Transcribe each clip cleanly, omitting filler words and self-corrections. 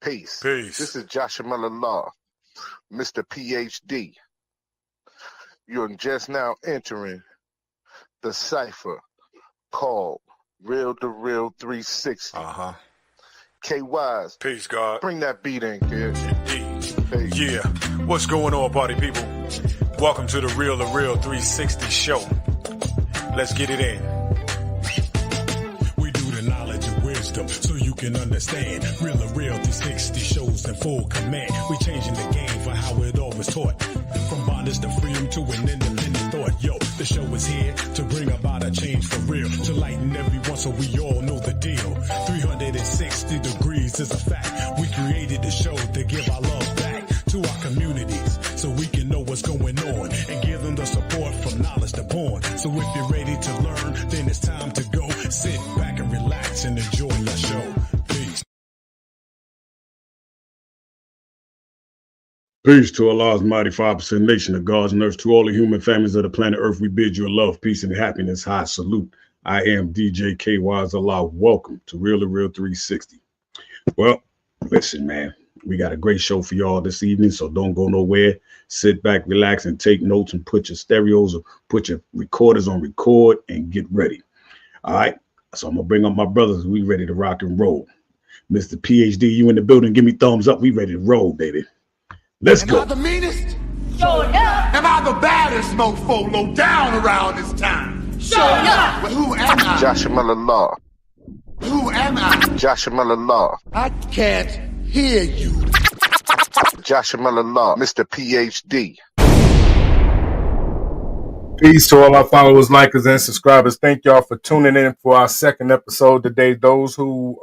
Peace. Peace. This is Joshua Miller Law, Mr. PhD. You're just now entering the cipher called Real2reel360. K-Wise. Peace, God. Bring that beat in, kid. Indeed. Yeah. What's going on, party people? Welcome to the Real2reel360 show. Let's get it in. We do the knowledge and wisdom so you can understand. Real2reel360 shows in full command. We changing the game for how it all was taught. From bondage to freedom to an independent thought. Yo, the show is here to bring about a change for real. To lighten everyone so we all know the deal. 360 degrees is a fact. We created the show to give our love back to our communities so we can know what's going on and give them the support from knowledge to born. So if you're ready to learn, then it's time to go. Sit back and relax and enjoy the show. Peace. Peace to Allah's mighty 5% nation of God's nurse. To all the human families of the planet Earth, we bid you a love, peace, and happiness. High salute. I am DJ K-Wise Allah. Welcome to Real2reel360. Well, listen, man. We got a great show for y'all this evening, so don't go nowhere. Sit back, relax, and take notes and put your stereos or put your recorders on record and get ready. All right? So I'm going to bring up my brothers. We ready to rock and roll. Mr. PhD, you in the building. Give me thumbs up. We ready to roll, baby. Let's go. Am I the meanest? Sure enough. Am I the baddest mofo low down around this time? Sure enough. Well, who am I? Joshua Miller Law. Who am I? Joshua Miller Law. I can't hear you. Joshua Miller Law, Mr. PhD. Peace to all our followers, likers, and subscribers. Thank y'all for tuning in for our second episode today. Those who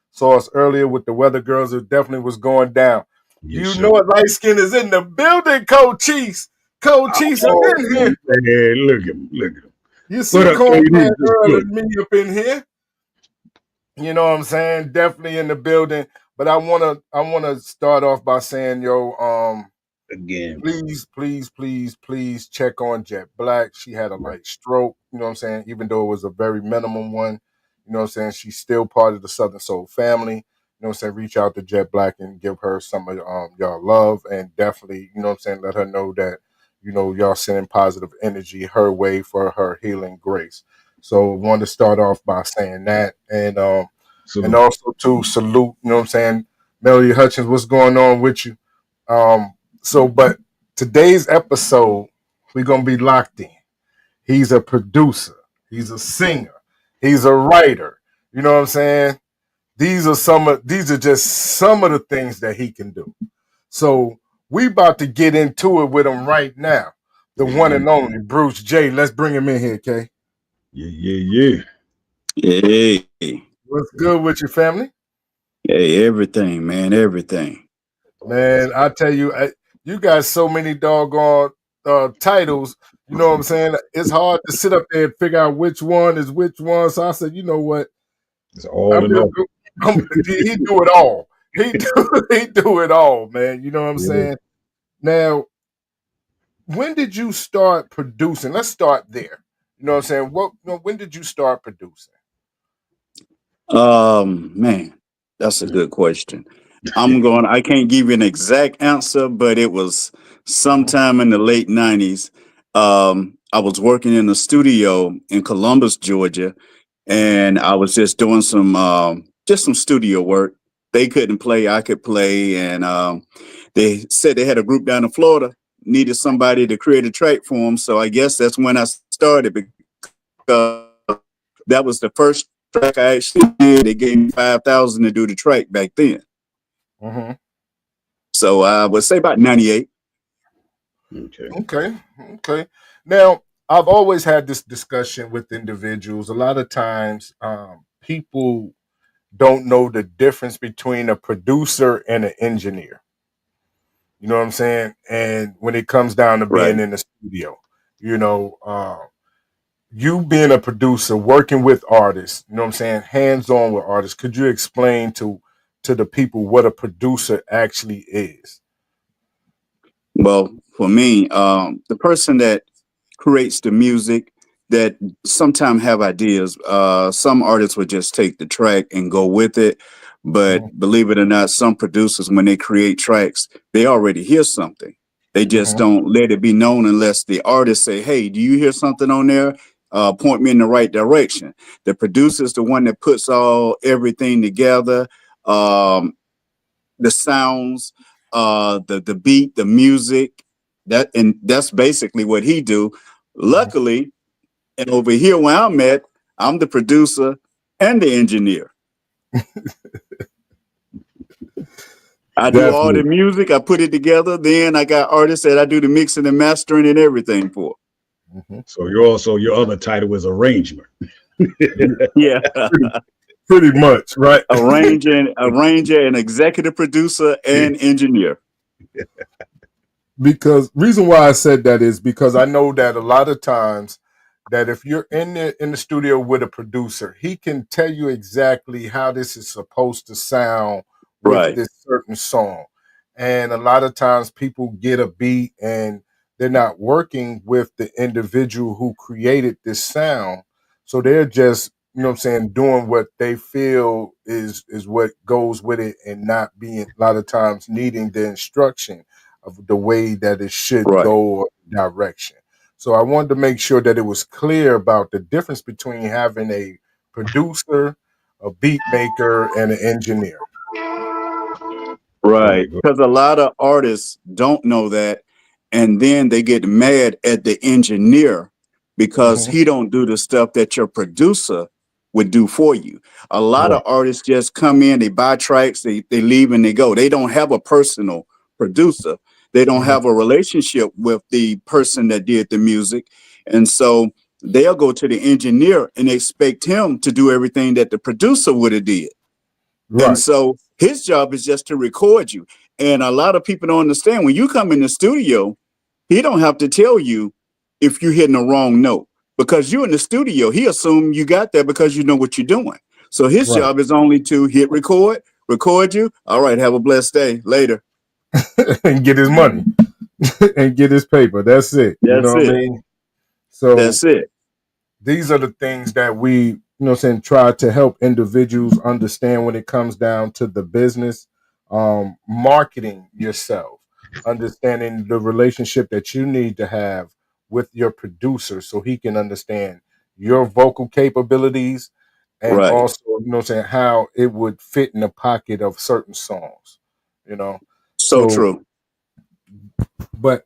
saw us earlier with the Weather Girls, it definitely was going down. Yes, you know it, light skin is in the building, Cochise. Cochise is in here. Hey, look at him. Look at him. You see Cornbread Earl and me up in here. You know what I'm saying? Definitely in the building. But I wanna start off by saying, again, please check on Jet Black. She had a light stroke, you know what I'm saying? Even though it was a very minimum one, you know what I'm saying? She's still part of the Southern Soul family. You know what I'm saying? Reach out to Jet Black and give her some of y'all love, and definitely, you know what I'm saying, let her know that, you know, y'all sending positive energy her way for her healing grace. So I wanted to start off by saying that, and also to salute, you know what I'm saying, Melody Hutchins, what's going on with you? But today's episode, we're gonna be locked in. He's a producer, he's a singer, he's a writer, you know what I'm saying? These are just some of the things that he can do. So we about to get into it with him right now. The one and only Bruce J. Let's bring him in here, Kay. Yeah. Hey. What's good with your family? Hey, everything, man, everything. Man, I tell you, you got so many doggone titles. You know what I'm saying? It's hard to sit up there and figure out which one is which one. So I said, you know what? It's all enough. He do it all. He do it all, man. You know what I'm saying? Now, when did you start producing? Let's start there. You know what I'm saying? When did you start producing? Man, that's a good question. I can't give you an exact answer, but it was sometime in the late 90s. I was working in a studio in Columbus, Georgia, and I was just doing some studio work. They couldn't play, I could play, and they said they had a group down in Florida, needed somebody to create a track for them. So I guess that's when I started, because that was the first track I actually did. They gave me $5,000 to do the track back then. Mm-hmm. So I would say about 98. Okay. Now, I've always had this discussion with individuals. A lot of times, people don't know the difference between a producer and an engineer. You know what I'm saying? And when it comes down to being in the studio, you know, you being a producer, working with artists, you know what I'm saying, hands-on with artists, could you explain to the people what a producer actually is? Well, for me, the person that creates the music that sometimes have ideas. Some artists would just take the track and go with it. But believe it or not, some producers, when they create tracks, they already hear something. They just don't let it be known unless the artist say, "Hey, do you hear something on there? Point me in the right direction." The producer is the one that puts everything together, the sounds, the beat, the music. That's basically what he do. Luckily, and over here where I'm at, I'm the producer and the engineer. I do all the Definitely. music, I put it together. Then I got artists that I do the mixing and mastering and everything for. So you're also, your other title is arranger. Yeah. Pretty much, right? arranger, and executive producer and engineer. Because reason why I said that is because I know that a lot of times that if you're in the studio with a producer, he can tell you exactly how this is supposed to sound with Right. this certain song. And a lot of times people get a beat and they're not working with the individual who created this sound. So they're just, you know what I'm saying, doing what they feel is what goes with it and not being a lot of times needing the instruction of the way that it should Right. go or direction. So I wanted to make sure that it was clear about the difference between having a producer, a beat maker, and an engineer. Right. Because a lot of artists don't know that. And then they get mad at the engineer because Hmm. he don't do the stuff that your producer would do for you. A lot of Right. artists just come in, they buy tracks, they leave and they go. They don't have a personal producer. They don't Hmm. have a relationship with the person that did the music. And so they'll go to the engineer and expect him to do everything that the producer would have did. And Right. so his job is just to record you. And a lot of people don't understand when you come in the studio, he don't have to tell you if you're hitting the wrong note because you're in the studio. He assumed you got there because you know what you're doing. So his Right. job is only to hit record you. All right, have a blessed day. Later. And get his money and get his paper. That's it. You That's know what I it. mean? So That's it. these are the things that we, you know what I'm saying, try to help individuals understand when it comes down to the business, marketing yourself, understanding the relationship that you need to have with your producer so he can understand your vocal capabilities and Right. also, you know what I'm saying, how it would fit in the pocket of certain songs, you know. So So, true. but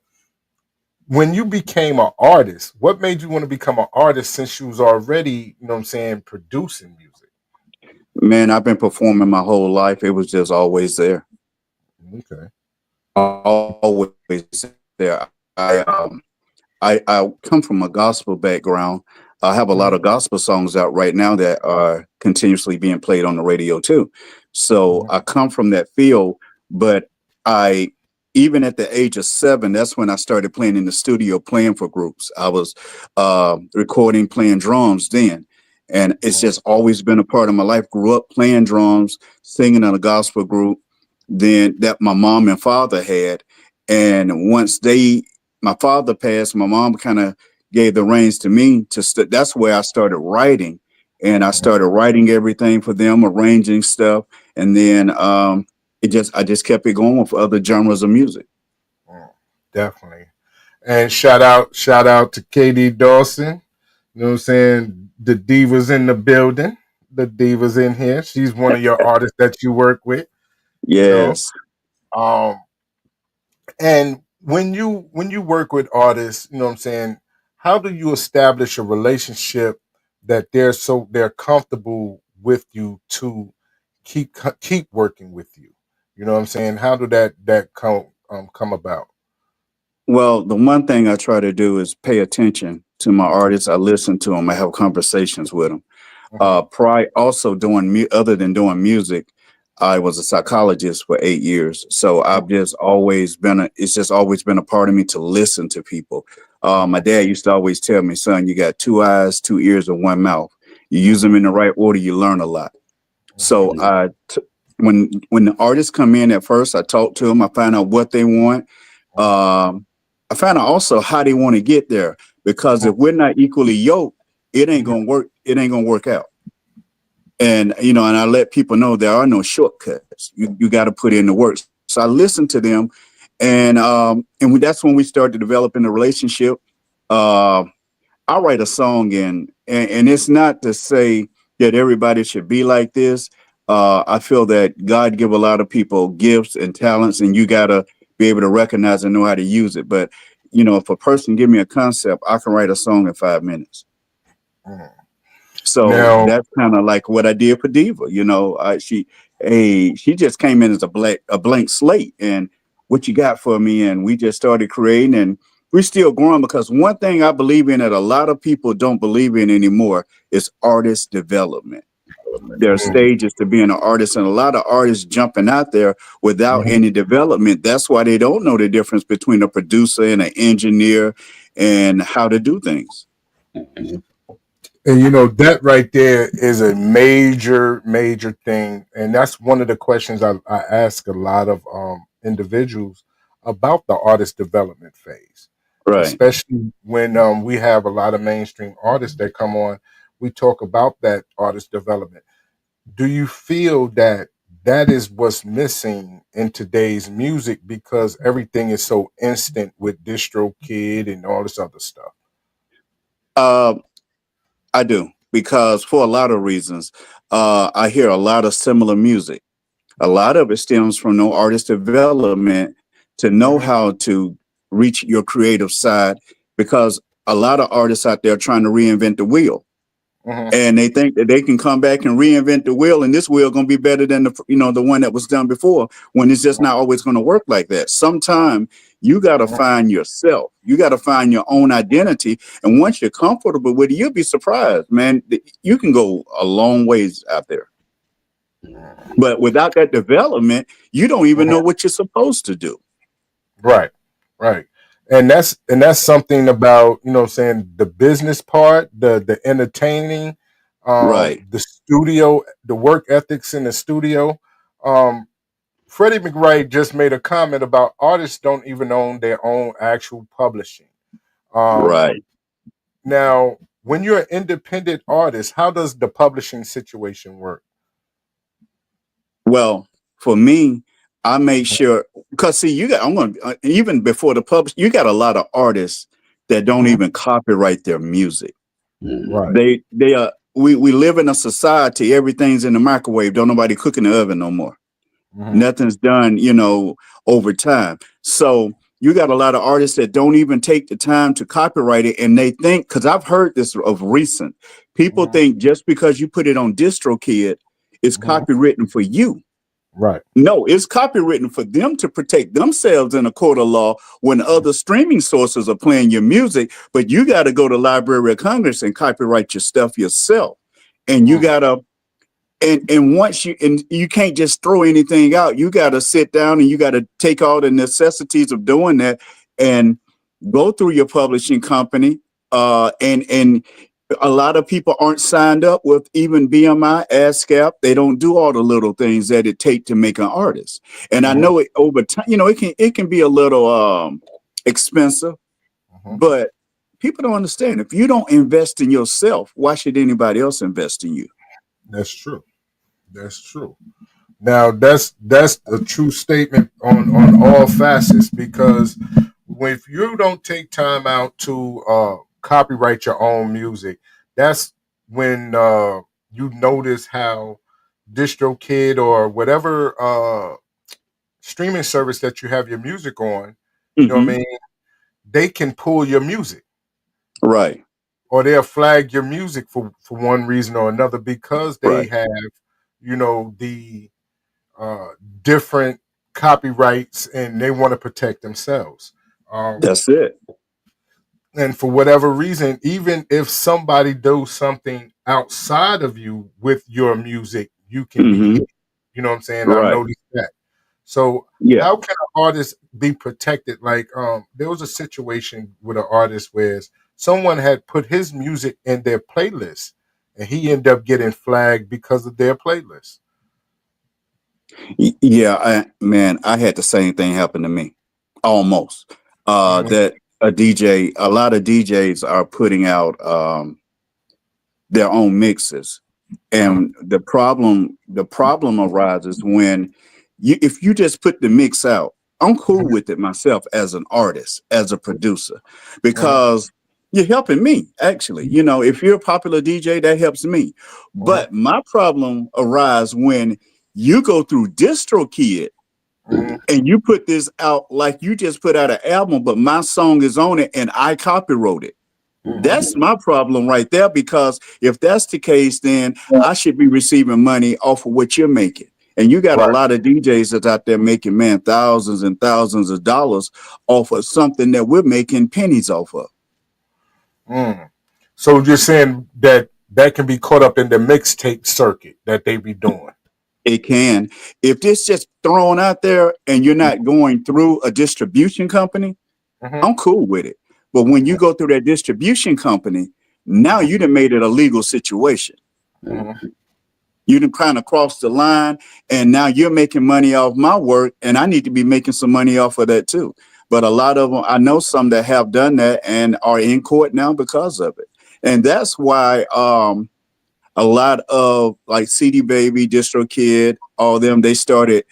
when you became an artist, what made you want to become an artist since you was already, you know what I'm saying, producing music? Man, I've been performing my whole life. It was just always there. Okay. Always there. I come from a gospel background. I have a lot Mhm. of gospel songs out right now that are continuously being played on the radio too. So Mhm. I come from that field, but I even at the age of 7, that's when I started playing in the studio, playing for groups. I was recording, playing drums then. And it's Mhm. just always been a part of my life. Grew up playing drums, singing in a gospel group, then that my mom and father had. And once my father passed, my mom kind of gave the reins to me that's where I started writing. And I Mhm. started writing everything for them, arranging stuff. And then I just kept it going for other genres of music. Mhm. Definitely. And shout out to KD Dawson. You know what I'm saying? The Diva's in the building. The Diva's in here. She's one of your artists that you work with, you know. Yes. Um, and when you work with artists, you know what I'm saying, how do you establish a relationship that they're comfortable with you to keep working with you? You know what I'm saying? How do that come about? Well, the one thing I try to do is pay attention to my artists. I listen to them. I have conversations with them. Mhm. Prior also doing other than doing music, I was a psychologist for 8 years. So I've just always it's just always been a part of me to listen to people. My Mhm. dad used to always tell me, son, you got 2 eyes, 2 ears, and 1 mouth. You use them Mhm. in the right order, you learn a lot. Mhm. So when the artists come in at first, I talk to them, I find out what they want. Mhm. Um, I find out also how they want to get there because if we're not equally yoked, it ain't gonna work. It ain't gonna work out. And and I let people know there are no shortcuts. You got to put in the work. So I listened to them, and that's when we started developing a relationship. Uh, I write a song, and it's not to say that everybody should be like this. I feel that God give a lot of people gifts and talents, and you gotta be able to recognize and know how to use it. But if a person give me a concept, I can write a song in 5 minutes. So Now, that's kind of like what I did for Diva. She just came in as a blank slate, and what you got for me, and we just started creating, and we're still growing, because one thing I believe in that a lot of people don't believe in anymore is artist development. There are stages to being an artist, and a lot of artists jumping out there without any development. That's why they don't know the difference between a producer and an engineer and how to do things. and that right there is a major thing, and that's one of the questions I ask a lot of individuals about the artist development phase, Right. especially when we have a lot of mainstream artists that come on. We talk about that artist development. Do you feel that that is what's missing in today's music, because everything is so instant with DistroKid and all this other stuff? Uh, I do, because for a lot of reasons, I hear a lot of similar music. A lot of it stems from no artist development to know Hmm. how to reach your creative side, because a lot of artists out there trying to reinvent the wheel, Hmm. and they think that they can come back and reinvent the wheel, and this wheel going to be better than the one that was done before, when it's just not always going to work like that. Sometime you got to find yourself. You got to find your own identity, and once you're comfortable with it, you'll be surprised, man. You can go a long ways out there. But without that development, you don't even know what you're supposed to do. Right, right. And that's something about, saying the business part, the entertaining, Right, the studio, the work ethics in the studio. Um, Freddie McRae just made a comment about artists don't even own their own actual publishing. Um, right. Now, when you're an independent artist, how does the publishing situation work? Well, for me, I make sure, because see, I'm going to even before the publish, you got a lot of artists that don't Mhm. even copyright their music. Right. They are. We live in a society. Everything's in the microwave. Don't nobody cook in the oven no more. Hmm. Nothing's done, over time. So you got a lot of artists that don't even take the time to copyright it. And they think, because I've heard this of recent, people Hmm. think just because you put it on DistroKid, it's Hmm. copywritten for you. Right. No, it's copywritten for them to protect themselves in a court of law when other streaming sources are playing your music. But you got to go to Library of Congress and copyright your stuff yourself. And you Mm. got to and you can't just throw anything out. You got to sit down and you got to take all the necessities of doing that and go through your publishing company. And a lot of people aren't signed up with even BMI, ASCAP. They don't do all the little things that it take to make an artist. And I Mhm. know it over time, it can be a little expensive, Mhm. but people don't understand. If you don't invest in yourself, why should anybody else invest in you? That's true. That's true. Now that's a true statement on all facets, because if you don't take time out to copyright your own music, that's when you notice how DistroKid or whatever streaming service that you have your music on, you know what I Hmm. mean, they can pull your music, Right, or they'll flag your music for one reason or another, because they right. have, the uh, different copyrights, and they want to protect themselves. Um, That's it. and for whatever reason, even if somebody does something outside of you with your music, you can be Hmm. hit. You know what I'm saying? I've Right. noticed that. So Yeah. how can an artist be protected? Like there was a situation with an artist where someone had put his music in their playlist, and he ended up getting flagged because of their playlist. Yeah. Man, I had the same thing happen to me. Almost. Mhm. That. a lot of DJs are putting out their own mixes. And the problem arises when if you just put the mix out. I'm cool with it myself as an artist, as a producer, because you're helping me actually. If you're a popular DJ, that helps me. But my problem arises when you go through DistroKid and you put this out like you just put out an album, but my song is on it and I copywrote it. That's my problem right there, because if that's the case, then I should be receiving money off of what you're making. And you got a lot of DJs that's out there making, man, thousands and thousands of dollars off of something that we're making pennies off of. So you're saying that can be caught up in the mixtape circuit that they be doing? It can. If it's just thrown out there and you're not going through a distribution company, I'm cool with it. But when you go through that distribution company, now you done made it a legal situation. You done kind of crossed the line, and now you're making money off my work, and I need to be making some money off of that too. But a lot of them, I know some that have done that and are in court now because of it. And that's why a lot of like CD Baby, DistroKid, all them, they started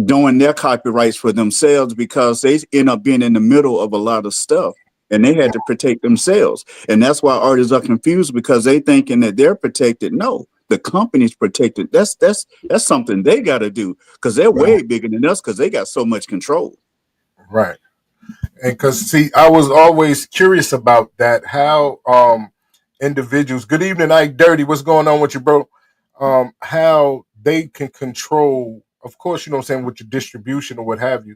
doing their copyrights for themselves because they end up being in the middle of a lot of stuff. And they had to protect themselves. And that's why artists are confused, because they thinking that they're protected. No, the company's protected. That's something they got to do, because they're way bigger than us, because they got so much control. Right. And because, see, I was always curious about that, how individuals, good evening, Ike Dirty, what's going on with you, bro? How they can control, of course, you know what I'm saying, with your distribution or what have you,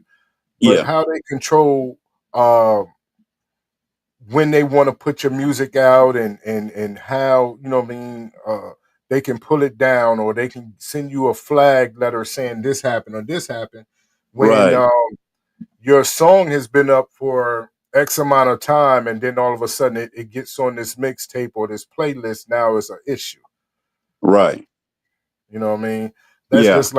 but how they control when they want to put your music out, and how, you know what I mean, they can pull it down, or they can send you a flag letter saying this happened or this happened, when your song has been up for X amount of time, and then all of a sudden it gets on this mixtape or this playlist. Now it's an issue. Right. You know what I mean? That's just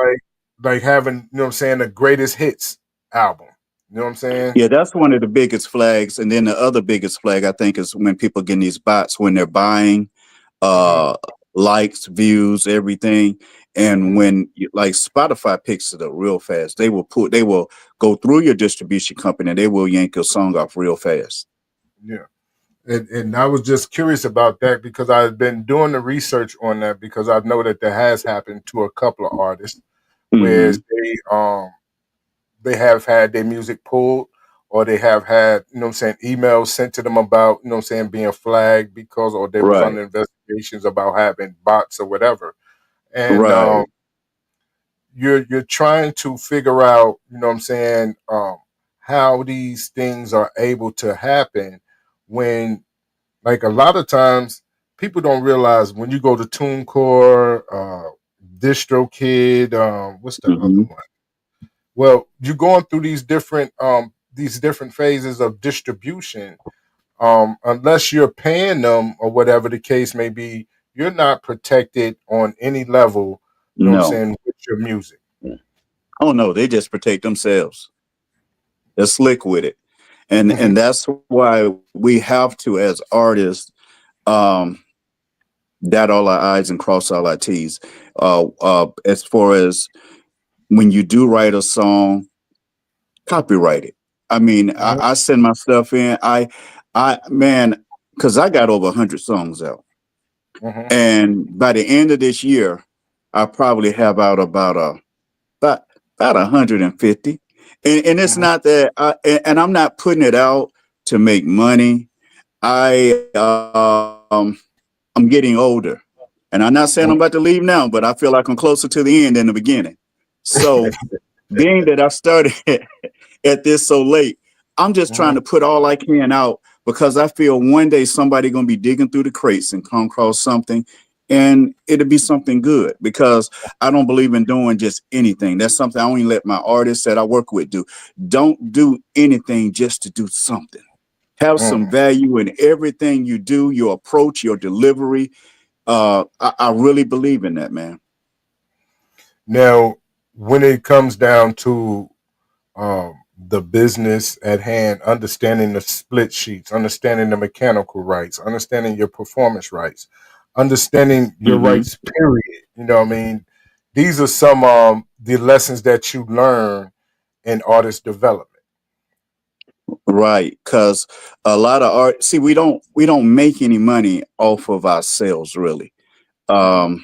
like having, you know what I'm saying, the greatest hits album. You know what I'm saying? Yeah, that's one of the biggest flags. And then the other biggest flag, I think, is when people getting these bots, when they're buying likes, views, everything. And when like Spotify picks it up real fast, they will go through your distribution company and they will yank your song off real fast. Yeah. And I was just curious about that, because I've been doing the research on that, because I know that that has happened to a couple of artists where they have had their music pulled, or they have had, you know what I'm saying, emails sent to them about, you know what I'm saying, being flagged because, or they was under investigations about having bots or whatever. And you're trying to figure out, you know what I'm saying, how these things are able to happen, when, like, a lot of times people don't realize, when you go to TuneCore, DistroKid, what's the other one? Well, you're going through these different phases of distribution. Unless you're paying them or whatever the case may be, you're not protected on any level, you know what I'm saying, with your music. Oh no, they just protect themselves. They're slick with it. And that's why we have to, as artists, dot all our I's and cross all our T's. As far as when you do write a song, copyright it. I mean, I send my stuff in. Man, because I got over 100 songs out. And by the end of this year, I probably have out about 150. And it's not that, and I'm not putting it out to make money. I'm getting older, and I'm not saying I'm about to leave now, but I feel like I'm closer to the end than the beginning. So being that I started at this so late, I'm just trying to put all I can out, because I feel one day somebody going to be digging through the crates and come across something, and it'll be something good, because I don't believe in doing just anything. That's something I only let my artists that I work with do. Don't do anything just to do something. Have some value in everything you do, your approach, your delivery. I really believe in that, man. Now, when it comes down to the business at hand, understanding the split sheets, understanding the mechanical rights, understanding your performance rights, understanding your rights, period. You know what I mean? These are some the lessons that you learn in artist development. Right, because a lot of art. See, we don't make any money off of ourselves, really. Um,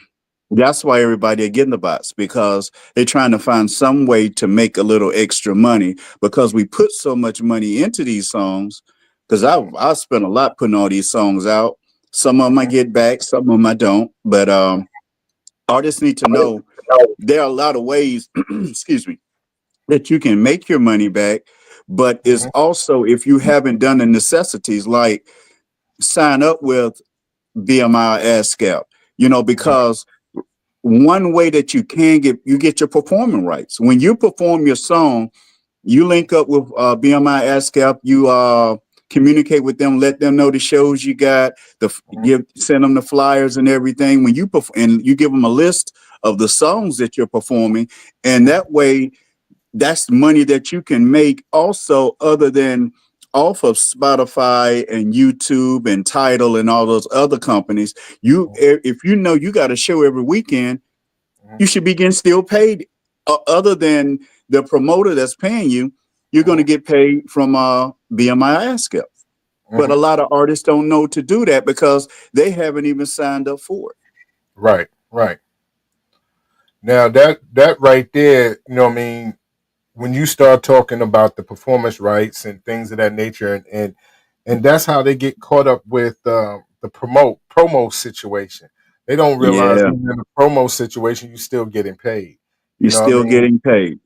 that's why everybody are getting the bots, because they're trying to find some way to make a little extra money, because we put so much money into these songs. Because I spent a lot putting all these songs out. Some of them I get back, some of them I don't. But artists need to know there are a lot of ways, excuse me, that you can make your money back. But it's also, if you haven't done the necessities, like sign up with BMI ASCAP, because one way that you get your performing rights. When you perform your song, you link up with BMI ASCAP, you communicate with them, let them know the shows you got, send them the flyers and everything. When you and you give them a list of the songs that you're performing, and that way, that's money that you can make also, other than off of Spotify and YouTube and Tidal and all those other companies. If you know you got a show every weekend, you should be getting still paid. Other than the promoter that's paying you, you're going to get paid from BMI ASCAP. But a lot of artists don't know to do that because they haven't even signed up for it. Right, right. Now that right there, you know what I mean, when you start talking about the performance rights and things of that nature, and that's how they get caught up with the promo situation. They don't realize even in the promo situation, you're still getting paid. You're still getting paid.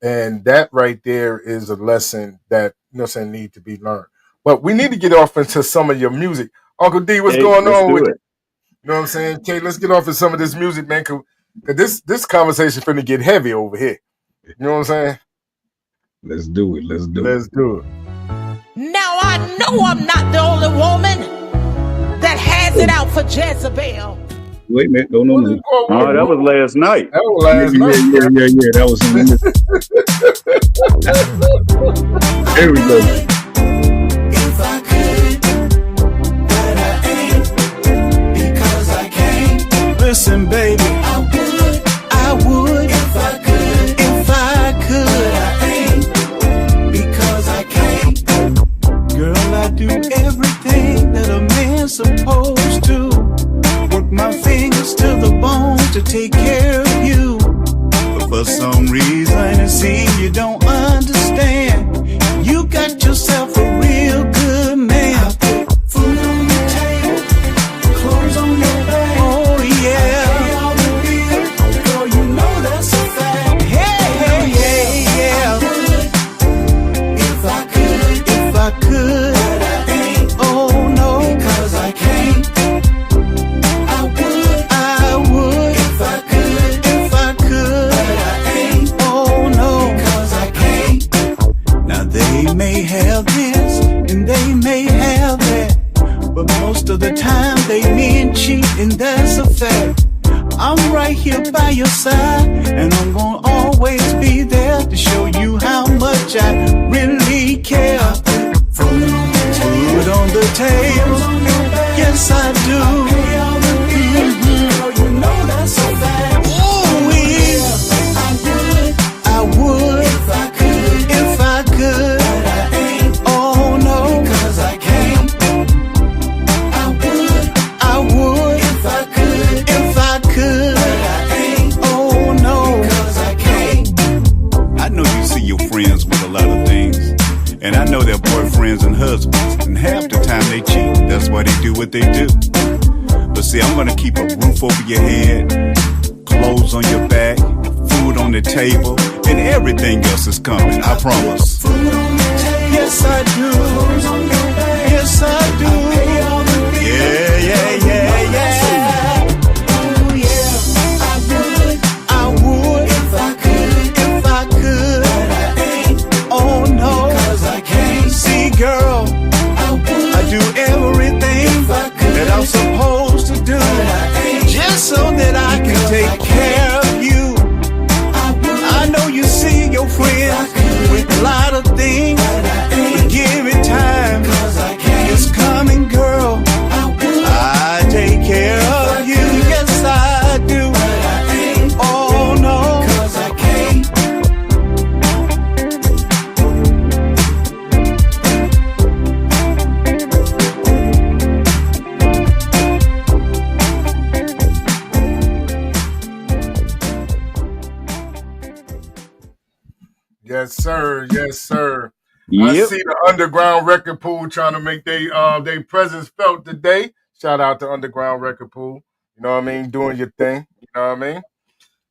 And that right there is a lesson that, need to be learned. But we need to get off into some of your music. Uncle D, what's going on with it? You know what I'm saying? Okay, let's get off into some of this music, man, because this conversation finna get heavy over here. You know what I'm saying? Let's do it. Let's do it. Now I know I'm not the only woman that has it out for Jezebel. Wait a minute. No. Oh, that was last night. That was last night. Yeah. That was Here we go. If I could, but I ain't, because I can't. Listen, baby, I would, if I could, but I ain't, because I can't. girl, I do everything that a man's supposed to. Work my fingers to the bone to take care of you. But for some reason, it seems you don't understand. You got yourself a real good man. I put food on your table, clothes on your back. Oh yeah. Pay all the bills, girl, you know that's a fact. Hey, yeah. If I could, but I ain't. Oh no, because I can't. I would, if I could, but I ain't. oh no. Because I can't. Now they may have this and they may have that, but most of the time they mean cheat, and that's a fact. I'm right here by your side, and I'm gonna always be there to show you how much I really care. Food on the table, Put on the table, clothes on your back. yes I do. Pay all the bills, girl, you know that's a fact. Ooh, I would if I could, but I ain't. oh no, Because I can't. I would If I could, but I ain't. oh no. Because I can't. I know you see your friends with a lot of things, and I know their boyfriends and husbands, and half the time they cheat. That's why they do what they do. But see, I'm gonna keep a roof over your head, clothes on your back, food on the table, and everything else is coming, I promise. Food on the table, Yes, I do. clothes on your back. Yes, I do. Pay all the bills. Yeah. Oh yeah, I would if I could, but I ain't. oh no. Because I can't. See, girl, I do everything that I'm supposed to do, just so that I can take care of you. I know you see your friends with a lot of things Yes, sir. Yes, sir. I Yep. see the underground record pool trying to make their presence felt today. Shout out to Underground Record Pool. You know what I mean? Doing your thing. You know what I mean?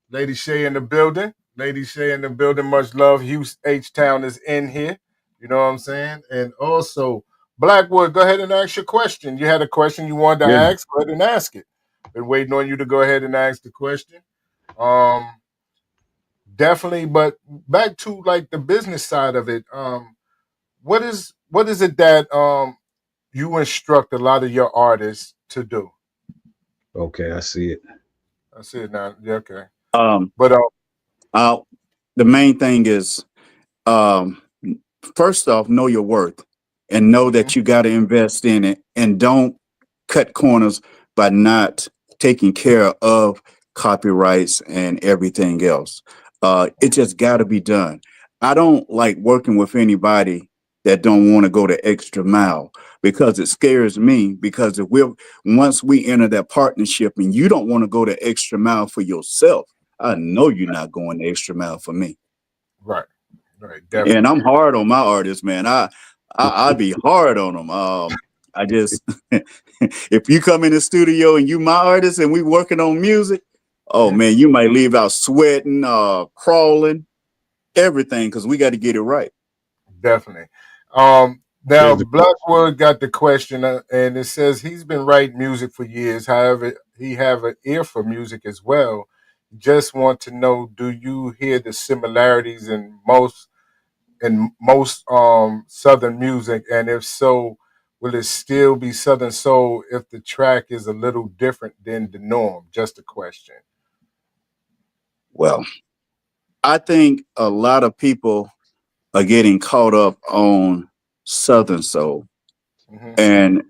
Lady Shay in the building. Lady Shay in the building. Much love. Houston H Town is in here. You know what I'm saying? And also, Blackwood, go ahead and ask your question. You had a question you wanted to Yeah. ask. Go ahead and ask it. Been waiting on you to go ahead and ask the question. Um, Definitely. But back to like the business side of it. What is it that you instruct a lot of your artists to do? Okay, I see it. I see it now. Yeah, okay. Um, But uh, the main thing is, um, first off, know your worth and know mhm, that you got to invest in it, and don't cut corners by not taking care of copyrights and everything else. It just got to be done. I don't like working with anybody that don't want to go the extra mile, because it scares me. Because if we're once we enter that partnership and you don't want to go the extra mile for yourself, I know you're not going the extra mile for me. right, right, And I'm definitely, hard on my artists, man. I be hard on them. I just if you come in the studio and you my artist and we working on music, oh mhm, man, you might leave out sweating, crawling, everything, because we got to get it right. definitely. Now Here's the Blackwood got the question, and it says he's been writing music for years. However, he have an ear for music as well. Just want to know, do you hear the similarities in most southern music, and if so, will it still be southern soul if the track is a little different than the norm? Just a question. Well, I think a lot of people are getting caught up on Southern Soul. Hmm. And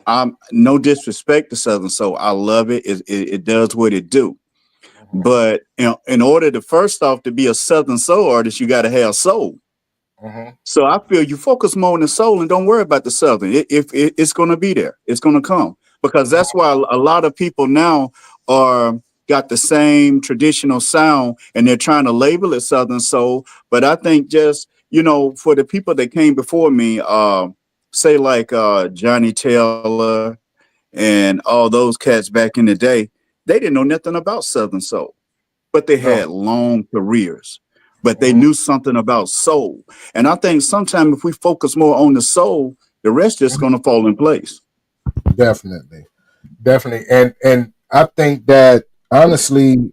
I'm no disrespect to Southern Soul. I love it. It does what it do. Hmm. But in order to first off to be a Southern soul artist, you got to have soul. Hmm. So I feel you focus more on the soul and don't worry about the Southern. It's going to be there, it's going to come, because that's why a lot of people now are got the same traditional sound and they're trying to label it Southern soul. But I think just for the people that came before me, say like Johnny Taylor and all those cats back in the day, they didn't know nothing about Southern soul, but they No. had long careers. But they Hmm. knew something about soul. And I think sometimes if we focus more on the soul, the rest is going to fall in place. Definitely, definitely, and I think that honestly,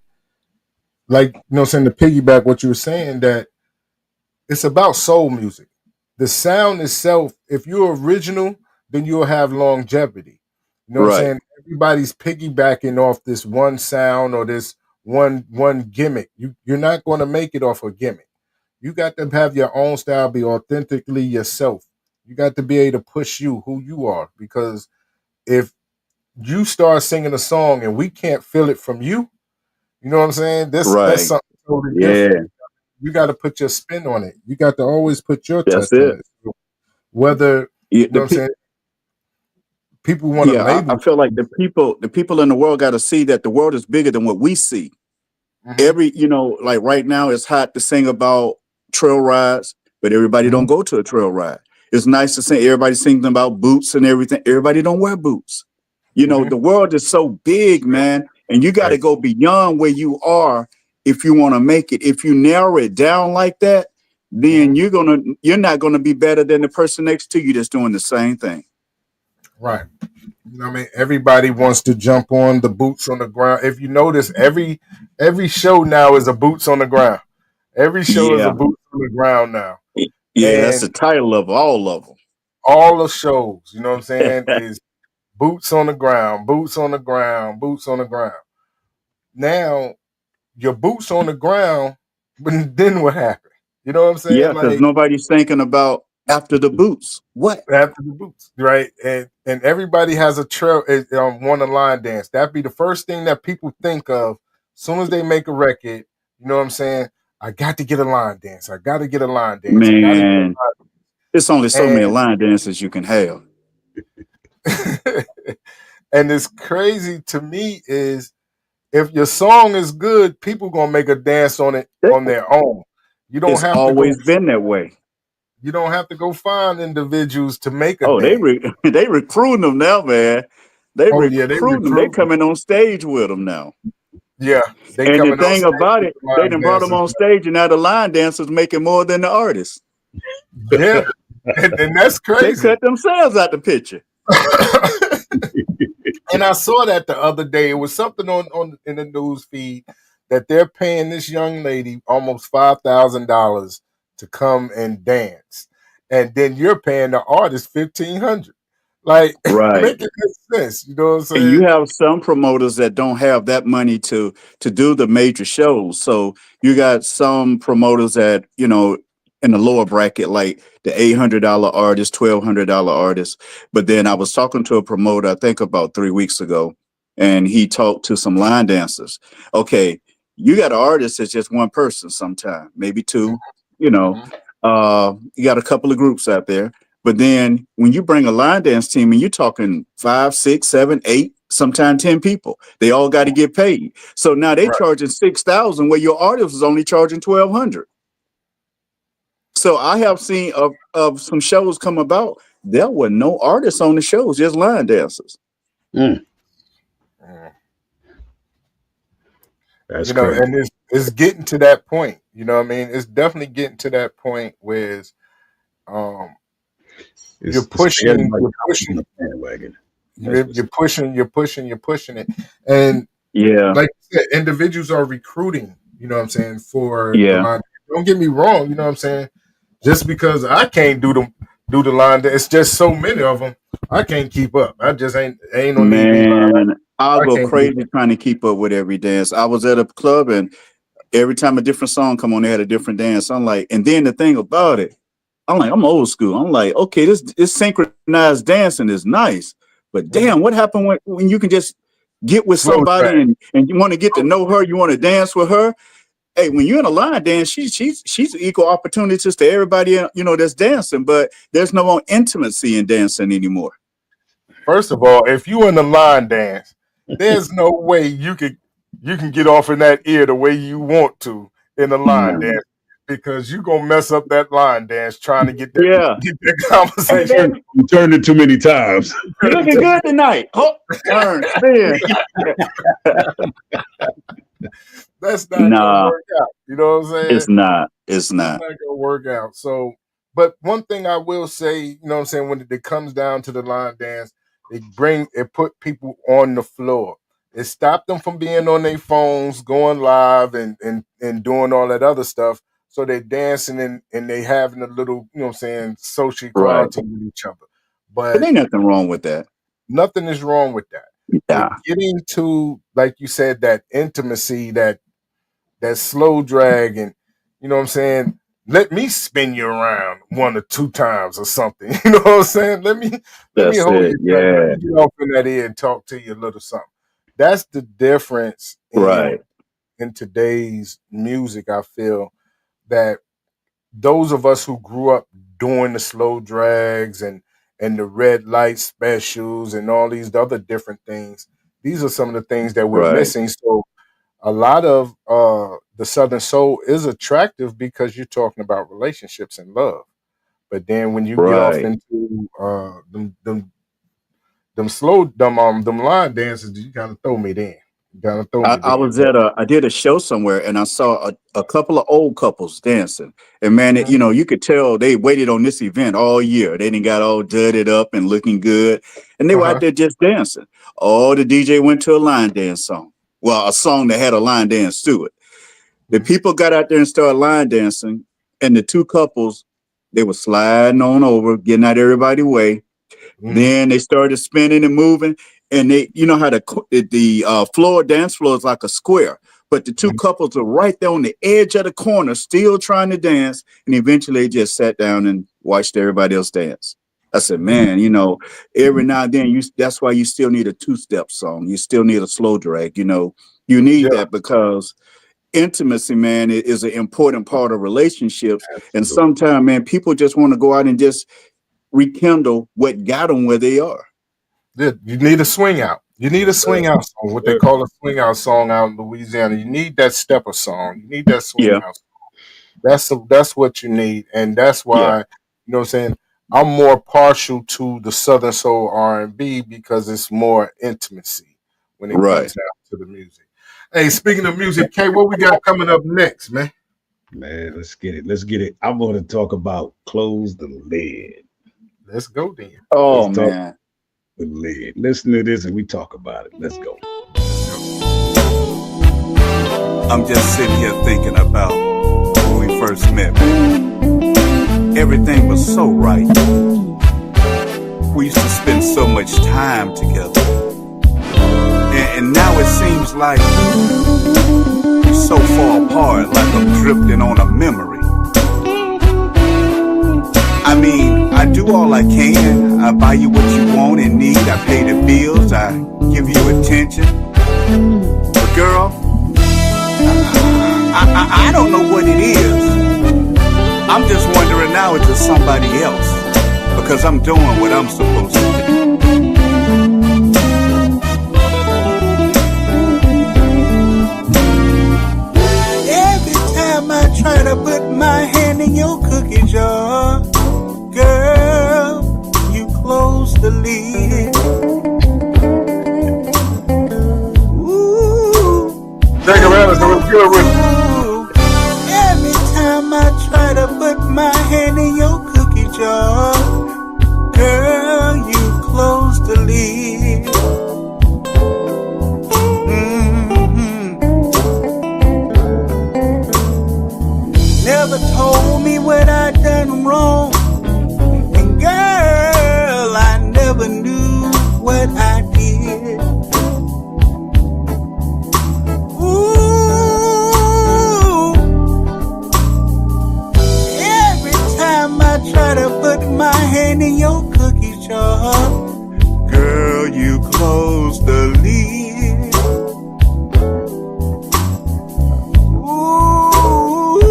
like saying to piggyback what you were saying, that it's about soul music. The sound itself, if you're original, then you'll have longevity. You know what I'm Right. saying? Everybody's piggybacking off this one sound or this one gimmick. You're not going to make it off a gimmick. You got to have your own style, be authentically yourself. You got to be able to push you who you are, because if you start singing a song and we can't feel it from you, you know what I'm saying? That's Right. something totally different. Yeah. You got to put your spin on it. You got to always put your That's touch on it. it. So whether Yeah, you know what I'm saying, people want to yeah, I label. feel like the people in the world got to see that the world is bigger than what we see. Hmm. Like right now it's hot to sing about trail rides, but everybody Hmm. don't go to a trail ride. It's nice to sing, everybody sings about boots and everything. Everybody don't wear boots. Hmm. The world is so big, man, and you got to Right. go beyond where you are if you want to make it. If you narrow it down like that, then Hmm. you're not gonna be better than the person next to you that's doing the same thing. Right. You know what I mean? Everybody wants to jump on the boots on the ground. If you notice, every show now is a boots on the ground. Every show is a Yeah, boots on the ground now. yeah, that's And the title of all of all the shows, you know what I'm saying, them. is boots on the ground, boots on the ground, boots on the ground. Now, your boots on the ground, but then what happened? You know what I'm Yeah, saying? because Like nobody's thinking about after the boots. What? after the boots, right? And everybody has a trail want a line dance. That'd be the first thing that people think of as soon as they make a record. You know what I'm saying? I got to get a line dance. I got to get a line dance. I got to get Man, it's only so many a line dances you can have. line. And it's crazy to me is if your song is good, people gonna make a dance on it They- on their own. You don't It's have to go. always been that way. You don't have to go find individuals to make a Oh, dance. they recruiting them now, man. They Oh yeah, they recruiting them. They recruiting. coming on stage with them now. Yeah, they And the coming on thing stage about with it, the they line done brought them dancers. on stage, and now the line dancers making more than the artists. Yeah, and that's They crazy. cut themselves out the picture. And I saw that the other day. It was something on in the news feed that they're paying this young lady almost $5,000 to come and dance, and then you're paying the artist $1,500. Like, Right. make it make sense. You know what I'm And you saying? have some promoters that don't have that money to do the major shows. So you got some promoters that, in the lower bracket, like the $800 artist, $1,200 artist. But then I was talking to a promoter, I think about 3 weeks ago, and he talked to some line dancers. Okay, you got an artist that's just one person sometime, maybe two, you know. Mhm. You got a couple of groups out there. But then when you bring a line dance team and you're talking 5, 6, 7, 8, sometimes 10 people, they all got to get paid. So now they Right. charging 6,000 where your artist is only charging 1,200. So I have seen of some shows come about. There were no artists on the shows, just line dancers. Mm, Mm. that's You know, crazy. and it's getting to that point. You know what I mean? It's definitely getting to that point where um It's everybody you're hopping on pushing the bandwagon. That's what's you're pushing it. And Yeah, like you said, individuals are recruiting, you know what I'm saying, for the yeah, line. Don't get me wrong, you know what I'm saying? Just because I can't do the line, it's just so many of them. I can't keep up. I just ain't on EV line. man. I'll I go can't do crazy trying to keep up with every dance. I was at a club and every time a different song come on, they had a different dance. I'm like, and then the thing about it, I'm old school. I'm like, okay, this synchronized dancing is nice, but that. damn, what happened when you can just get with Slow somebody track. and you want to get to know her, you want to dance with her. Hey, when you're in a line dance, she's equal opportunities to everybody, that's dancing, but there's no more intimacy in dancing anymore. First of all, if you in the line dance, there's no way you can get off in that ear the way you want to in the line No. dance because you gonna mess up that line dance trying to Yeah. get that Hey, conversation. baby, you turned it too many times. you looking good tonight. Oh, turn, spin. That's not gonna Nah, work out. You know what I'm saying? it's not. It's It's not. not gonna work out. So, but one thing I will say, you know what I'm saying, when it comes down to the line dance, it put people on the floor. It stopped them from being on their phones, going live and doing all that other stuff. So they're dancing and they having a little, you know what I'm saying, social Right. equality with each other. But But ain't nothing wrong with that. nothing is wrong with that. But Yeah. getting to, like you said, that intimacy, that slow drag, and you know what I'm saying, let me spin you around 1 or 2 times or something. You know what I'm saying? Let me That's hold it. you tight. Let Yeah. me get off in that ear and talk to you a little something. That's the difference Right. in today's music. I feel that those of us who grew up doing the slow drags and the red light specials and all these other different things, these are some of the things that we're Right. missing. So a lot of the Southern Soul is attractive because you're talking about relationships and love. But then when you get off Right. into them line dances, you kind of throw me then. You kind of throw me I then. was I did a show somewhere and I saw a couple of old couples dancing. And man, Mhm, you could tell they waited on this event all year. They didn't got all dudded up and looking good. And they were out uh-huh. there just dancing. Oh, the DJ went to a line dance song. Well, a song that had a line dance to it. The Mhm, people got out there and started line dancing. And the two couples, they were sliding on over, getting out everybody's way. mhm, Then they started spinning and moving, and you know how the floor dance floor is like a square, but the two mhm. couples are right there on the edge of the corner, still trying to dance, and eventually they just sat down and watched everybody else dance. I said, man, every now and then that's why you still need a two-step song. You still need a slow drag. You need Yeah, that because intimacy, man, is an important part of relationships. And absolutely. sometimes, man, people just want to go out and just rekindle what got them where they are. Yeah, you need a swing out. You need a Yes, sir. swing out song, what they Sir. call a swing out song out in Louisiana. You need that stepper song. You need that swing Yeah. out. That's what you need, and that's Yeah, why you know what I'm saying. I'm more partial to the Southern Soul R&B because it's more intimacy when it right. comes down to the music. Hey, speaking of music, K, what we got coming up next, man? Man, let's get it. Let's get it. I'm going to talk about close the lid. Let's go then. Oh Let's talk man. the lid. Listen to this and we talk about it. Let's go. I'm just sitting here thinking about when we first met, man. Everything was so right. We used to spend so much time together. And now it seems like we're so far apart, like I'm drifting on a memory. I mean, I do all I can. I buy you what you want and need. I pay the bills. I give you attention. But girl, I don't know what it is. I'm just wondering now it's just somebody else because I'm doing what I'm supposed to do. Every time I try to put my hand in your cookie jar, girl, you close the lid. Ooh. Take a ride, so it's good with it. Every time I try to put my hand in your cookie jar, girl, you close the lid. Never told me what I done wrong, and girl, I never knew what I did. Try to put my hand in your cookie jar, girl, you close the lid. Ooh.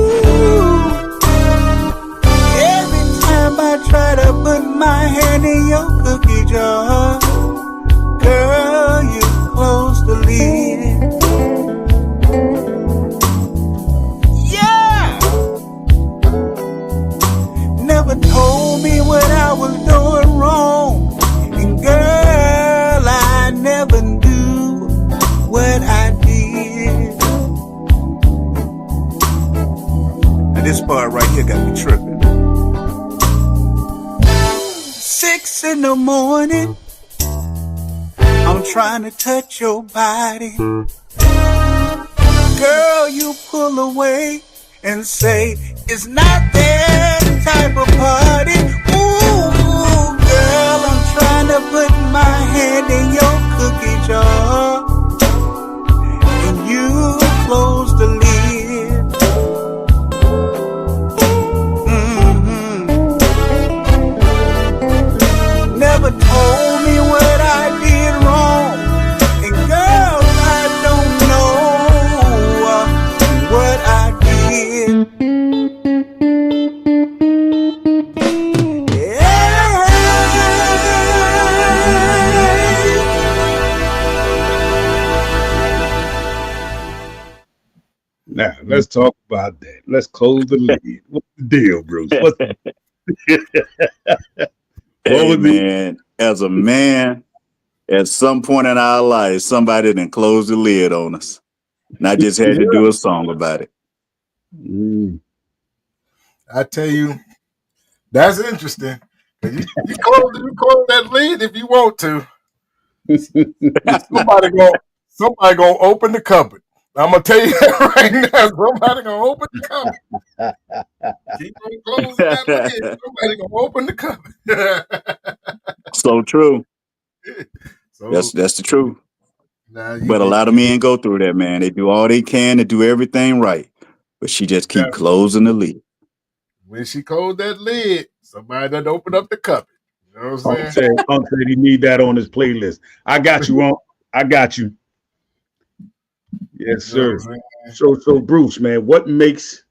Every time I try to put my hand in your cookie jar, girl, you close the lid. Never told me what I was doing wrong, and girl, I never knew what I did. Now this part right here got me tripping. 6 in the morning, I'm trying to touch your body. Girl, you pull away and say it's not that type of party. Ooh, girl, I'm trying to put my hand in your cookie jar, and you close the lid. Never told me what I did wrong, and girl, I don't know what I did. Now, let's talk about that. Let's close the lid. What's the deal, Bruce? What Hey was the man, as a man, at some point in our life, somebody done closed the lid on us. And I just had to do a song about it. I tell you, that's interesting. You close that lid if you want to. Somebody gonna open the cupboard. I'm gonna tell you that right now. Somebody gonna open the cupboard. Keep on closing that lid. Somebody gonna open the cupboard. So true. So That's the truth. now But a lot of men go through that, man. They do all they can to do everything right. But she just keep closing the lid. when she closed that lid, somebody done opened up the cupboard. You know what I'm saying? Unc said he need that on his playlist. I got you, Unc. I got you. Yes, sir. So Bruce, man, what makes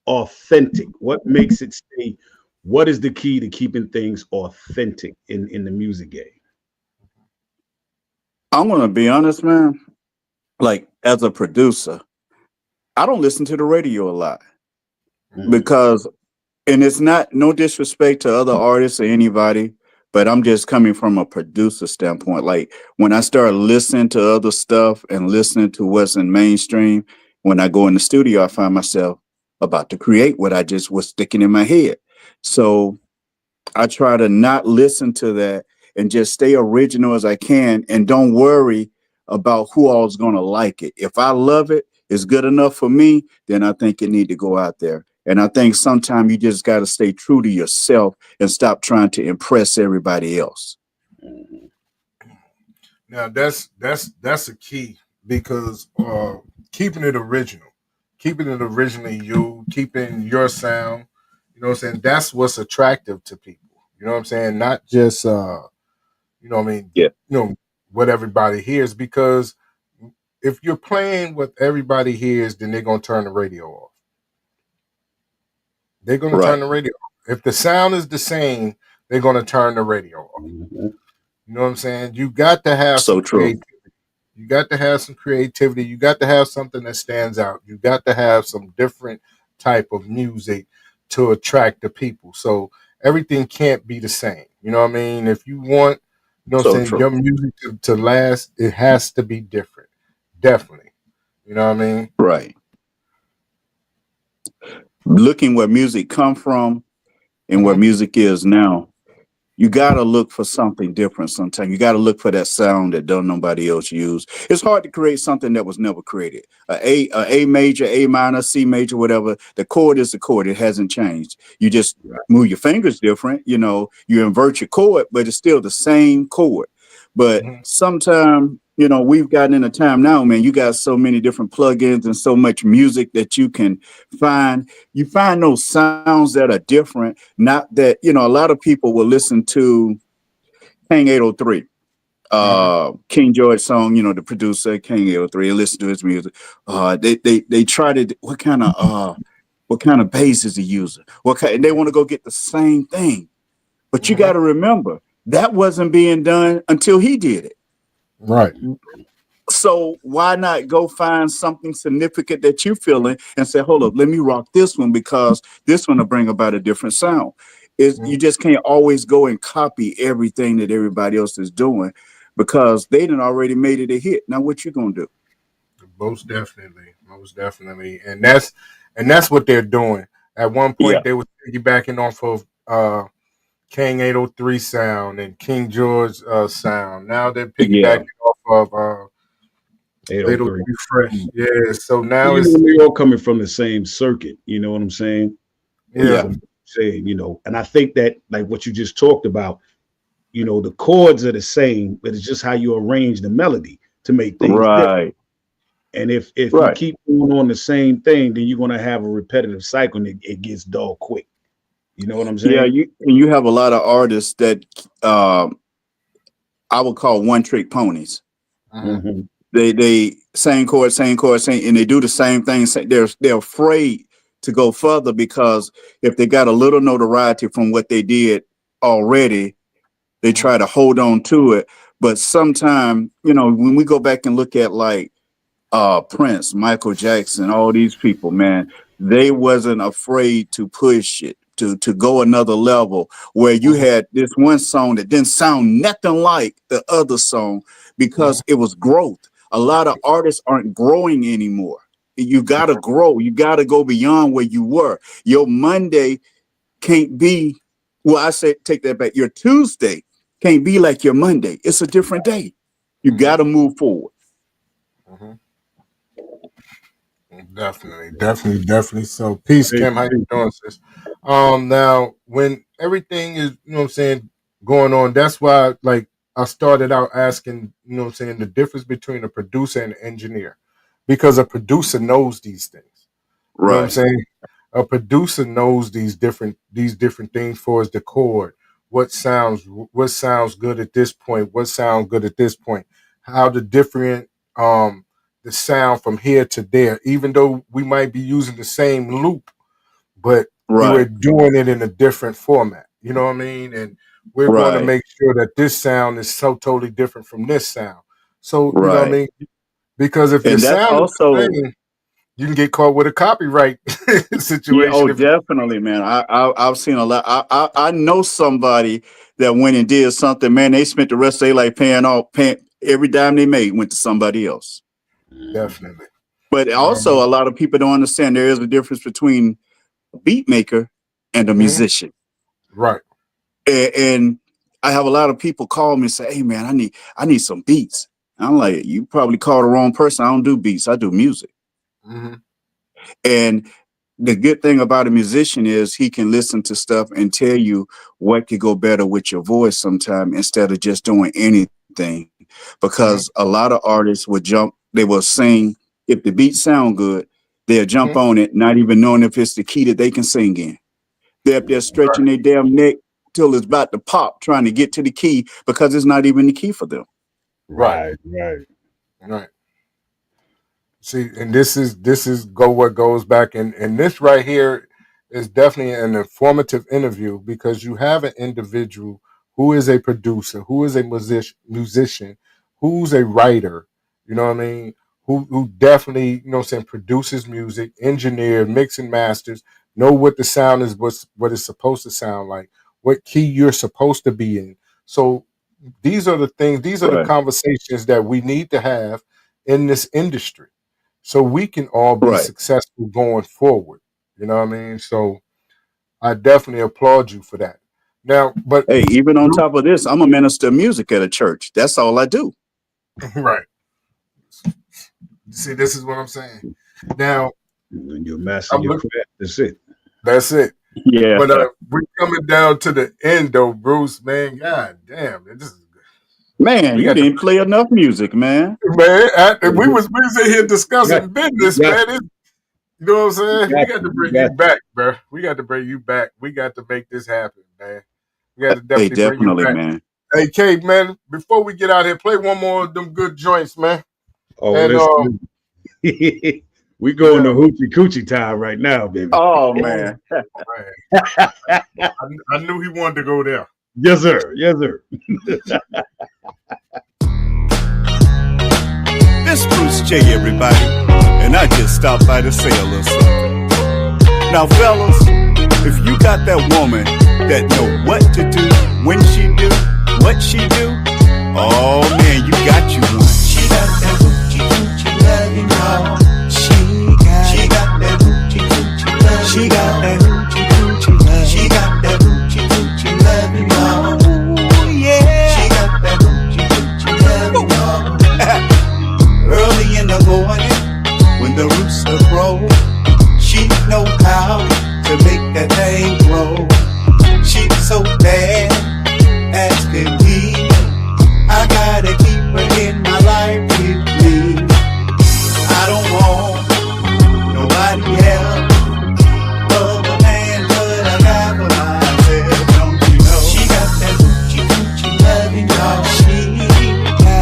authentic? What makes it stay? What is the key to keeping things authentic in the music game? I'm gonna be honest, man. Like as a producer, I don't listen to the radio a lot. because, and it's not no disrespect to other artists or anybody, but I'm just coming from a producer standpoint. Like when I start listening to other stuff and listening to what's in mainstream, when I go in the studio, I find myself about to create what I just was sticking in my head. So I try to not listen to that and just stay original as I can and don't worry about who all's going to like it. If I love it, it's good enough for me, then I think it need to go out there. And I think sometimes you just got to stay true to yourself and stop trying to impress everybody else. Now that's a key because keeping it original, keeping it originally you, keeping your sound, you know what I'm saying? That's what's attractive to people. You know what I'm saying? Not just you know what I mean, Yeah. you know, what everybody hears, because if you're playing what everybody hears, then they're gonna turn the radio off. They're gonna turn Right. the radio off. If the sound is the same, they're gonna turn the radio off. You know what I'm saying? You got to have So some true. creativity. You got to have some creativity. You got to have something that stands out. You got to have some different type of music to attract the people. So everything can't be the same. You know what I mean? If you want, you know what I'm So saying, true. your music to last, it has to be different. Definitely. You know what I mean? Right. Looking where music come from and where Mm-hmm. music is now, you got to look for something different sometimes. You got to look for that sound that don't nobody else use. It's hard to create something that was never created. A major, A minor, C major, whatever. The chord is the chord. It hasn't changed. You just move your fingers different. You know, you invert your chord, but it's still the same chord. But Mm-hmm. sometimes, you know, we've gotten in a time now, man, you got so many different plugins and so much music that you can find. You find those sounds that are different. Not that, you know, a lot of people will listen to King 803, Mm-hmm. King George song, you know, the producer, King 803, and listen to his music. They try to, what kind of bass is he using? And they want to go get the same thing. But you got Mm-hmm. to remember, that wasn't being done until he did it. Right. So why not go find something significant that you're feeling and say, hold up, let me rock this one because this one will bring about a different sound. You Mm-hmm. just can't always go and copy everything that everybody else is doing because they done already made it a hit. Now what you gonna do? Most definitely. Most definitely. And that's what they're doing. At one Yeah, point they were piggybacking off of King 803 sound and King George sound. Now they're yeah, piggybacking off of 803. 803 Fresh. Yeah. So Well, now you know, it's we all coming from the same circuit. You know what I'm saying? yeah. yeah, From saying, you know, and I think that like what you just talked about, you know, the chords are the same, but it's just how you arrange the melody to make things different. right, And if you right. keep going on the same thing, then you're gonna have a repetitive cycle and it gets dull quick. You know what I'm Yeah, saying? you have a lot of artists that I would call one trick ponies. Mhm. Mm-hmm. They same chord, same, and they do the same thing. They're afraid to go further because if they got a little notoriety from what they did already, they Mhm. try to hold on to it. But sometimes, you know, when we go back and look at like Prince, Michael Jackson, all these people, man, they wasn't afraid to push it to go another level where you Mhm. had this one song that didn't sound nothing like the other song Mhm. because it was growth. A lot of artists aren't growing anymore. You gotta grow. You gotta go beyond where you were. Your Monday can't be, well, I say take that back. Your Tuesday can't be like your Monday. It's a different day. You Mhm. gotta move forward. Mhm. Definitely, definitely, definitely. So, peace, Hey, Kim. How you hey, doing, sis? Now when everything is, you know what I'm saying, going on, that's why, like, I started out asking, you know what I'm saying, the difference between a producer and an engineer, because a producer knows these things. You know what I'm Right, saying? A producer knows these different things for his chord. What sounds good at this point? What sounds good at this point? How to different the sound from here to there, even though we might be using the same loop, but we're right, doing it in a different format. You know what I mean? And we're going to right, make sure that this sound is so totally different from this sound. So, you know what I right. mean? Because if your And that's sound is the also, same, you can get caught with a copyright situation. Yeah, oh, definitely, man. I've seen a lot. I know somebody that went and did something, man. They spent the rest of their life paying every dime they made went to somebody else. Definitely. But also, a lot of people don't understand there is a difference between a beat maker and a musician. Right. And I have a lot of people call me and say, "Hey, man, I need some beats." I'm like, "You probably called the wrong person. I don't do beats. I do music." And the good thing about a musician is he can listen to stuff and tell you what could go better with your voice sometime instead of just doing anything. Because a lot of artists would they will sing. If the beat sound good, they'll jump on it, not even knowing if it's the key that they can sing in. They're up there stretching their damn neck till it's about to pop, trying to get to the key because it's not even the key for them. Right. See, and this is what goes back, and this right here is definitely an informative interview because you have an individual who is a producer, who is a musician, who's a writer, you know what I mean, who definitely, you know what I'm saying, produces music, engineer, mix and masters, know what the sound is, what it's supposed to sound like, what key you're supposed to be in. So these are the things, these are the conversations that we need to have in this industry so we can all be successful going forward. You know what I mean? So I definitely applaud you for that. Now, but hey, even on top of this, I'm a minister of music at a church. That's all I do. Right. See, this is what I'm saying. Now, when you're mastering your craft, that's it. That's it. Yeah. But we're coming down to the end, though, Bruce. Man, god damn, this is good. Man, you didn't play enough music, man. Man, we was in here discussing business, man. You know what I'm saying? We got to bring you back, bro. We got to bring you back. We got to make this happen, man. We got to definitely bring you back. Man. Hey, K, man, before we get out here, play one more of them good joints, man. Oh, and, we going to hoochie coochie time right now, baby. Oh, man. I knew he wanted to go there. Yes, sir. Yes, sir. This Bruce J, everybody, and I just stopped by to say a little something. Now, fellas, if you got that woman that know what to do, when she do, what she do, oh man, you got you one. She got that hoochie coochie loving, y'all. She got that hoochie coochie loving. She got that hoochie coochie loving. She got that hoochie coochie loving, y'all. Ooh, yeah. She got that hoochie coochie loving, y'all. Early in the morning, when the rooster crows, she know how to make that thing grow. She's so bad, as can be. I gotta keep her in my life with me. I don't want nobody else other than what I got for myself. Don't you know? She got that hoochie coochie loving, y'all.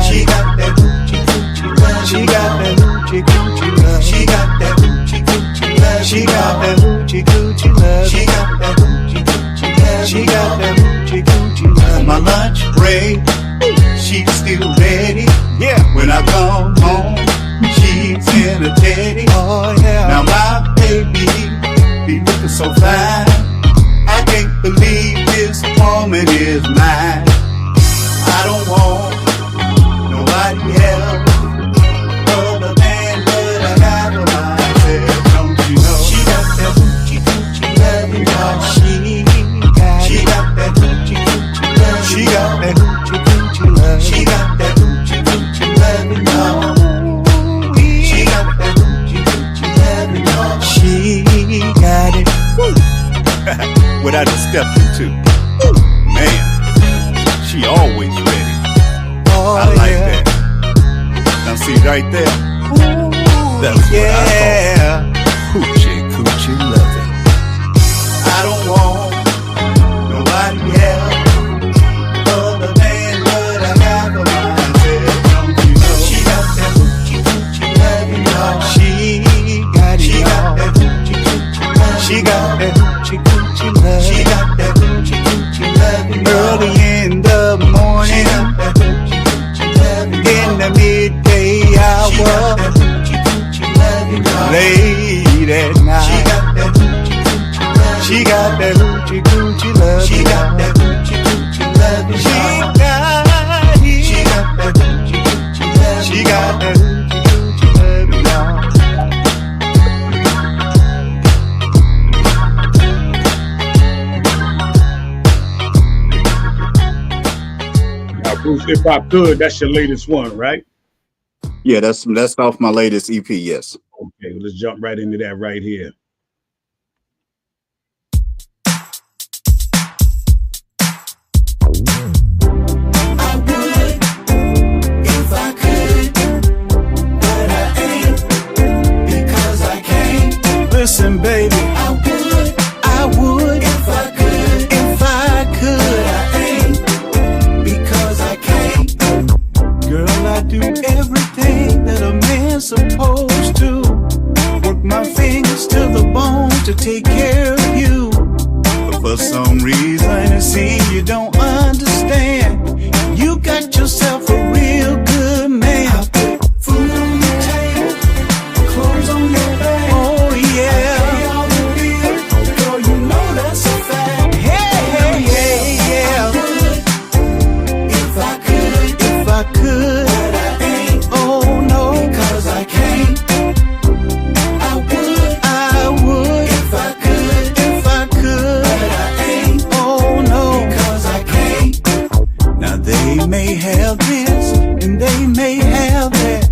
She got that hoochie coochie loving. She got that hoochie coochie loving. She got that hoochie coochie loving. She got that hoochie coochie loving. She got that hoochie coochie loving. She got that hoochie coochie loving. My lunch break, she's still ready. Yeah. When I come home, she's in a teddy. Oh yeah. Now my baby be looking so fine. I can't believe this woman is mine. I don't want nobody else other than what I got for myself. Don't you know? She got that hoochie coochie loving, y'all. She got that hoochie coochie loving. She got that hoochie coochie loving. She got that hoochie coochie loving, y'all. She got that hoochie coochie loving, y'all. She got it. What I just stepped into. Man, she always ready. I like that. Now see right there. That's what I call hoochie coochie loving. I don't want nobody else other than what I got for myself. Don't you know? She got that hoochie coochie loving, y'all. She got it. She got that hoochie coochie loving. She got that hoochie coochie loving. She got that hoochie coochie loving. Early in the morning, she got that hoochie coochie loving. In the midday hour, she got that hoochie coochie loving, y'all. late She got that hoochie coochie love. She got that hoochie coochie love. She got it. She got that hoochie coochie love. She got that hoochie coochie love, y'all. Now, Bruce, if I could, that's your latest one, right? Yeah, that's off my latest EP. Yes. Okay, well, let's jump right into that right here. Listen, baby, I would if I could, but I ain't because I can't. Girl, I do everything that a man's supposed to. Work my fingers to the bone to take care of you. But for some reason, it seems you don't understand. You got yourself a real good man. I put food on the table, clothes on your back. Oh yeah. Girl, you know that's a fact. Hey, yeah. If I could, but I ain't. Oh no, because I can't. I would if I could, but I ain't. Oh no, because I can't. Now they may have this and they may have that,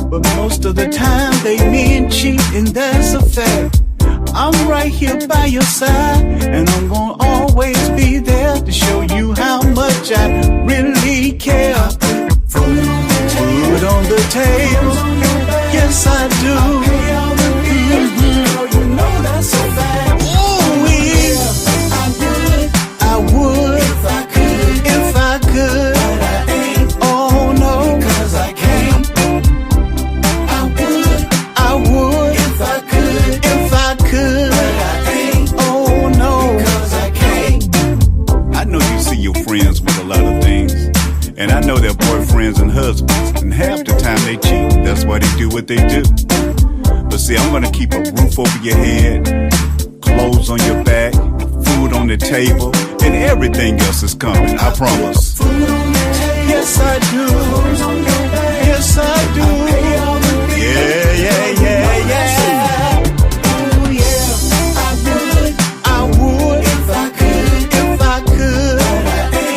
but most of the time they mean cheat, and that's a fact. I'm right here by your side, and I'm gonna always be there to show you how much I really care. Food on the table, yes I do. You know that's a fact. Ooh, I would if I could, but I ain't. Oh no, because I can't. I would if I could, but I ain't. Oh no, because I can't. I know you see your friends with a lot of things, and I know their boyfriends and husbands, and half the time they cheat. That's why they do what they do. But see, I'm gonna keep a roof over your head, clothes on your back, food on the table, and everything else is coming, I promise. Yes, I do. Yes, I do. Yeah. Oh, yeah. I would if I could, but I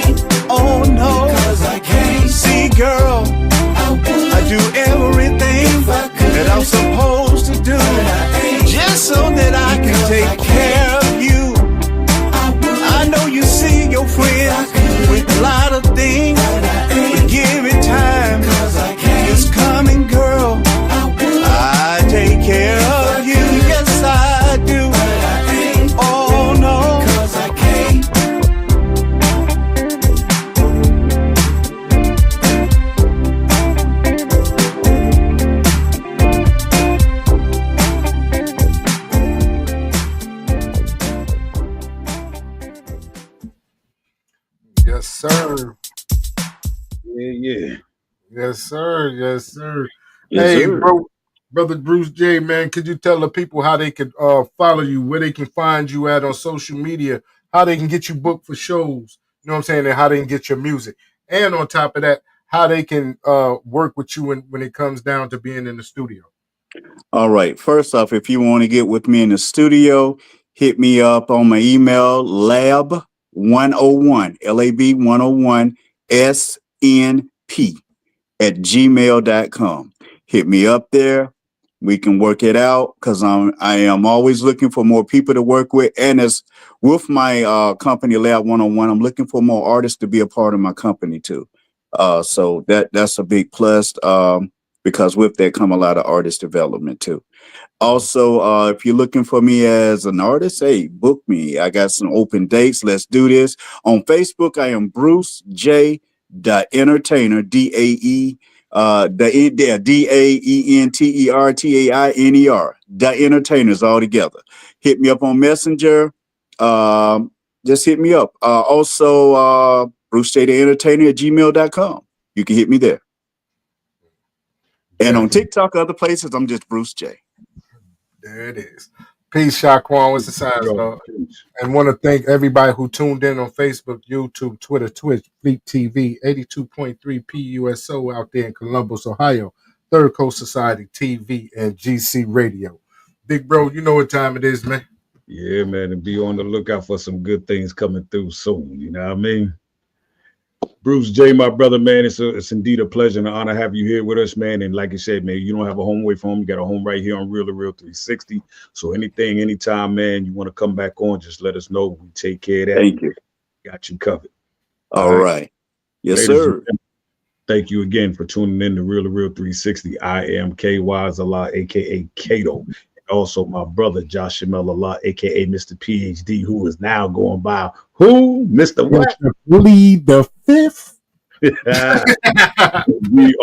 ain't. Oh, no, because I can't. See, girl, I do everything that I'm supposed to do, just so that I can take care of you. I know you see your friends with a lot of things, but give it time. It's coming, girl. I take care of you. Yes, I do. Oh no, because I can't. Yes, sir. Yeah. Yes, sir. Yes, sir. Yes, Hey, sir. brother Bruce J, man, could you tell the people how they could follow you, where they can find you at on social media, how they can get you booked for shows, you know what I'm saying, and how they can get your music, and on top of that, how they can work with you when it comes down to being in the studio. All right. First off, if you want to get with me in the studio, hit me up on my email, lab101, LAB101, SNP at gmail.com. Hit me up there. We can work it out because I am always looking for more people to work with. And as with my company, Lab 101, I'm looking for more artists to be a part of my company too. So that's a big plus because with that come a lot of artist development too. Also, if you're looking for me as an artist, hey, book me. I got some open dates. Let's do this. On Facebook, I am Bruce J. Entertainer, DAE. DAENTERTAINER, the entertainers all together. Hit me up on Messenger. Just hit me up. Also, Bruce J. the Entertainer at gmail.com. You can hit me there. And on TikTok, other places, I'm just Bruce J. There it is. Peace, Shaquan. What's the signs, Yo, dog? peace. And want to thank everybody who tuned in on Facebook, YouTube, Twitter, Twitch, Fleet TV, 82.3 PUSO out there in Columbus, Ohio, Third Coast Society TV, and GC Radio. Big bro, you know what time it is, man. Yeah, man, and be on the lookout for some good things coming through soon. You know what I mean? Bruce J, my brother, man, it's indeed a pleasure and an honor to have you here with us, man. And like I said, man, you don't have a home away from home. You got a home right here on Real2reel360. So anything, anytime, man, you want to come back on, just let us know. We take care of that. Thank you. Got you covered. All right. Yes, Ladies sir. Thank you again for tuning in to Real2reel360. I am KY Zala, aka Kato. And also my brother Josh Shamel, aka Mr. PhD, who is now going by who? Mr. What? Willie the Fifth. We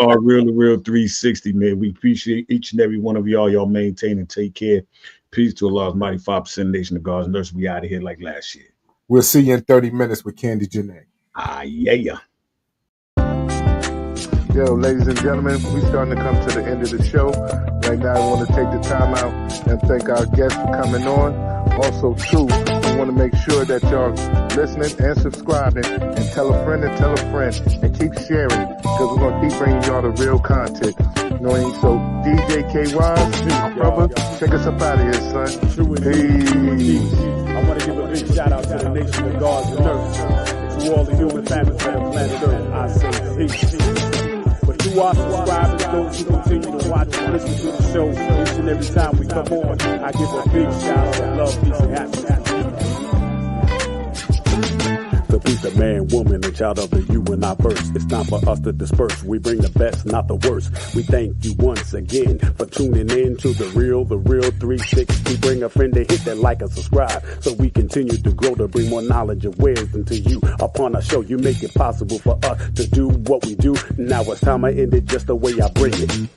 are Real2reel360, man. We appreciate each and every one of y'all. Y'all maintain and take care. Peace to Allah's mighty 5% nation of God's nurse. We out of here like last year. We'll see you in 30 minutes with Candy Janae. Yeah. Yo, ladies and gentlemen, we starting to come to the end of the show. Right now, I want to take the time out and thank our guests for coming on. Also, too, we want to make sure that y'all listening and subscribing and tell a friend and keep sharing because we're going to keep bringing y'all the real content. You know what I mean? So, DJ KY, my brother, take us up out of here, son. Peace. I want to give a big shout out to the nation of God's nurse. To all the human families on the planet Earth, I say peace. But to our subscribers, those who continue to watch and listen to the show each and every time we come on, I give a big shout out of love, peace, and happiness. The beast of man, woman, and child of the you and I verse. It's time for us to disperse. We bring the best, not the worst. We thank you once again for tuning in to the Real 360. Bring a friend to hit that like and subscribe so we continue to grow to bring more knowledge and wisdom to you. Upon our show, you make it possible for us to do what we do. Now it's time I end it just the way I bring it.